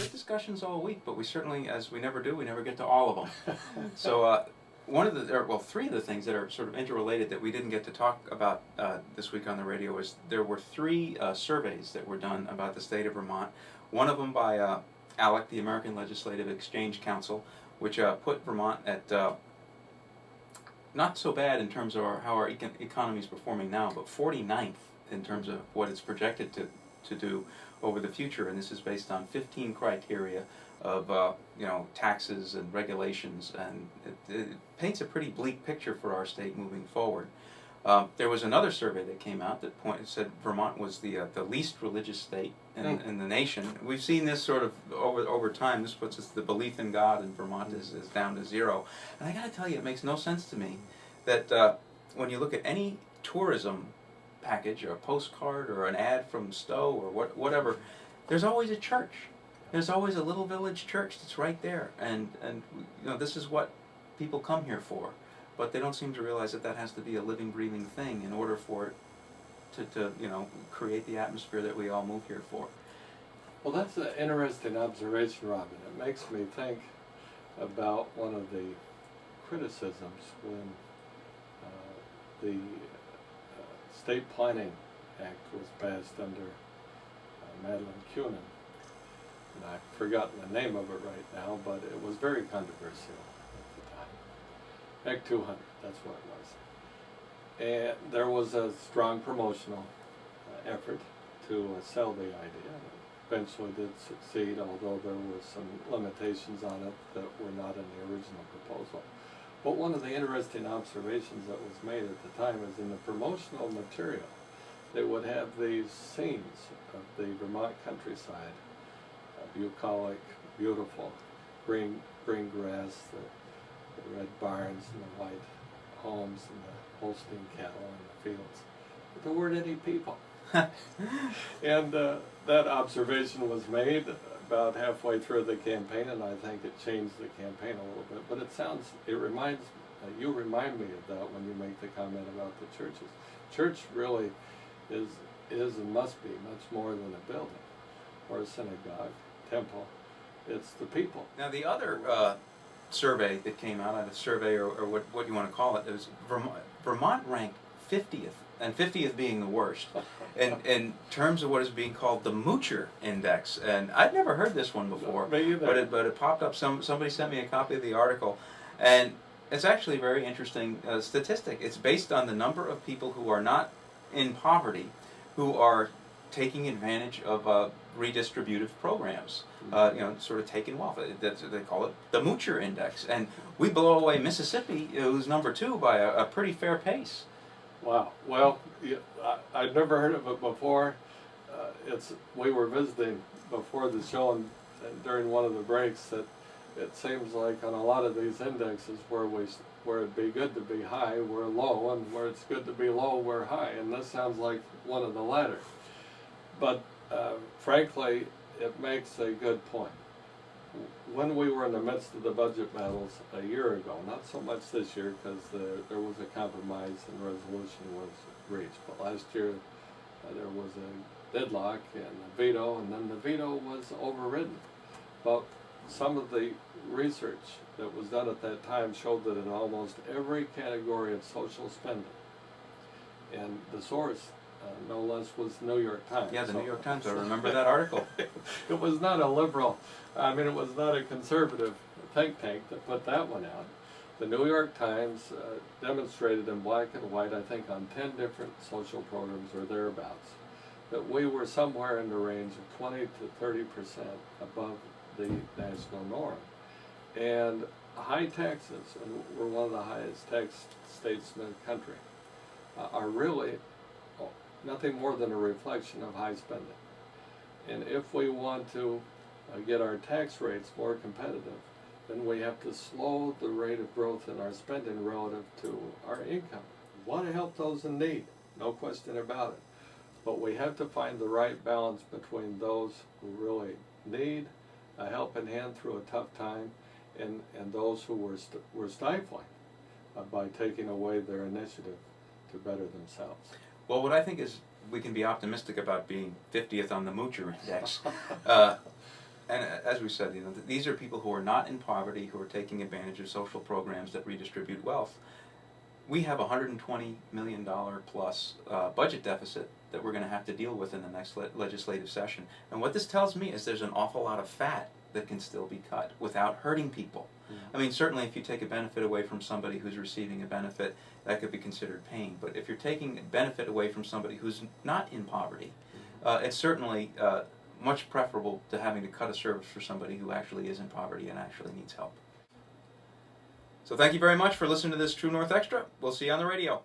good discussions all week, but we certainly, as we never do, we never get to all of them. So one of the, well, three of the things that are sort of interrelated that we didn't get to talk about this week on the radio is there were three surveys that were done about the state of Vermont. One of them by ALEC, the American Legislative Exchange Council, which put Vermont at not so bad in terms of how our economy is performing now, but 49th in terms of what it's projected to do over the future. And this is based on 15 criteria of taxes and regulations, and it paints a pretty bleak picture for our state moving forward. There was another survey that came out that said Vermont was the least religious state in the nation. We've seen this sort of over time. This puts us, the belief in God in Vermont is down to zero. And I got to tell you, it makes no sense to me that when you look at any tourism package or a postcard or an ad from Stowe or whatever, there's always a church. There's always a little village church that's right there, and this is what people come here for. But they don't seem to realize that that has to be a living, breathing thing in order for it to create the atmosphere that we all move here for. Well, that's an interesting observation, Robin. It makes me think about one of the criticisms when the State Planning Act was passed under Madeline Kunin. And I've forgotten the name of it right now, but it was very controversial at the time. Act 200, that's what it was. And there was a strong promotional effort to sell the idea. It eventually did succeed, although there were some limitations on it that were not in the original proposal. But one of the interesting observations that was made at the time is in the promotional material, they would have these scenes of the Vermont countryside, bucolic, beautiful, green grass, the red barns and the white homes and the Holstein cattle in the fields. But there weren't any people. And that observation was made about halfway through the campaign, and I think it changed the campaign a little bit. But you remind me of that when you make the comment about the churches. Church really is and must be much more than a building or a synagogue, temple. It's the people. Now the other survey that came out, a survey or what you want to call it, is Vermont ranked 50th, and 50th being the worst, in terms of what is being called the Moocher Index. And I'd never heard this one before, but it popped up. Somebody sent me a copy of the article, and it's actually a very interesting statistic. It's based on the number of people who are not in poverty, who are taking advantage of redistributive programs, sort of taking wealth. They call it the Moocher Index, and we blow away Mississippi, who's number 2 by a pretty fair pace. Wow. Well, I'd never heard of it before. We were visiting before the show, and during one of the breaks, that it seems like on a lot of these indexes where it'd be good to be high, we're low, and where it's good to be low, we're high. And this sounds like one of the latter. But frankly, it makes a good point. When we were in the midst of the budget battles a year ago, not so much this year because there was a compromise and resolution was reached, but last year there was a deadlock and a veto, and then the veto was overridden. But some of the research that was done at that time showed that in almost every category of social spending, and the source no less was the New York Times. Yeah, the New York Times, I remember that article. It was not a liberal, it was not a conservative think tank that put that one out. The New York Times demonstrated in black and white, I think on 10 different social programs or thereabouts, that we were somewhere in the range of 20 to 30% above the national norm. And high taxes, and we're one of the highest tax states in the country, are really nothing more than a reflection of high spending. And if we want to get our tax rates more competitive, then we have to slow the rate of growth in our spending relative to our income. We want to help those in need, no question about it. But we have to find the right balance between those who really need a helping hand through a tough time and those who were stifling by taking away their initiative to better themselves. Well, what I think is we can be optimistic about being 50th on the Moocher Index. And as we said, these are people who are not in poverty, who are taking advantage of social programs that redistribute wealth. We have a $120 million plus budget deficit that we're going to have to deal with in the next legislative session. And what this tells me is there's an awful lot of fat that can still be cut without hurting people. I mean, certainly if you take a benefit away from somebody who's receiving a benefit, that could be considered pain. But if you're taking a benefit away from somebody who's not in poverty, it's certainly much preferable to having to cut a service for somebody who actually is in poverty and actually needs help. So thank you very much for listening to this True North Extra. We'll see you on the radio.